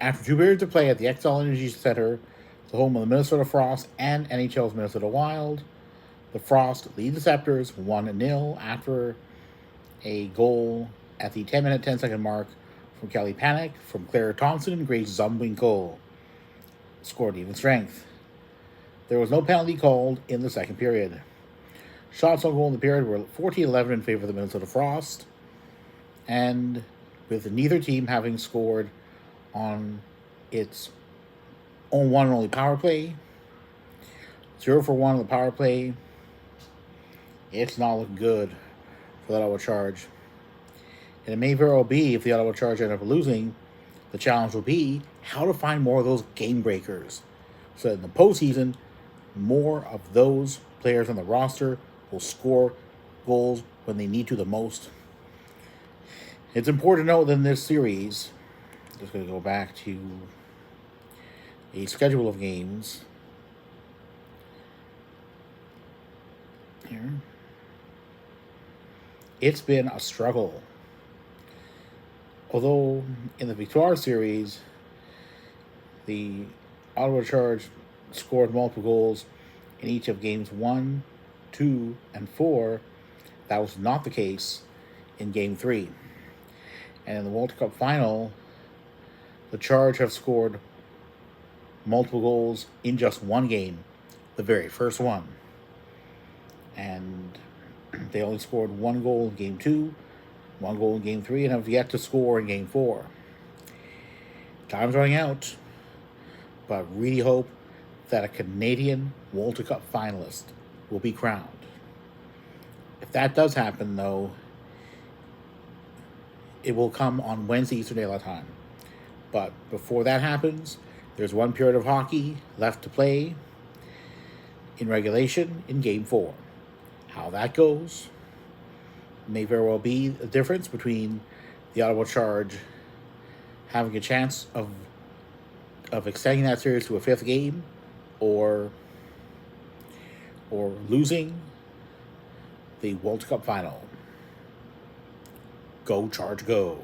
After 2 periods of play at the XL Energy Center, the home of the Minnesota Frost and NHL's Minnesota Wild, the Frost lead the Scepters 1-0 after a goal at the 10-minute, 10-second mark from Kelly Panic, from Claire Thompson and Grace Zumwinkle. Scored even strength. There was no penalty called in the second period. Shots on goal in the period were 14-11 in favor of the Minnesota Frost, and with neither team having scored on its own one and only power play, 0-for-1 on the power play, it's not looking good for the Ottawa Charge. And it may very well be, if the Ottawa Charge end up losing, the challenge will be how to find more of those game breakers. So in the postseason, more of those players on the roster will score goals when they need to the most. It's important to note that in this series, I'm just going to go back to a schedule of games here. It's been a struggle. Although in the Victoire series, the Ottawa Charge scored multiple goals in each of games 1, 2, and 4, that was not the case in game 3. And in the World Cup final, the Charge have scored multiple goals in just one game, the very first one. And they only scored one goal in game 2, one goal in game 3, and have yet to score in game 4. Time's running out, but really hope that a Canadian World Cup finalist will be crowned. If that does happen, though, it will come on Wednesday Eastern Daylight Time. But before that happens, there's one period of hockey left to play in regulation in Game 4. How that goes may very well be a difference between the Ottawa Charge having a chance of extending that series to a 5th game, or losing the World Cup final. Go Charge, go.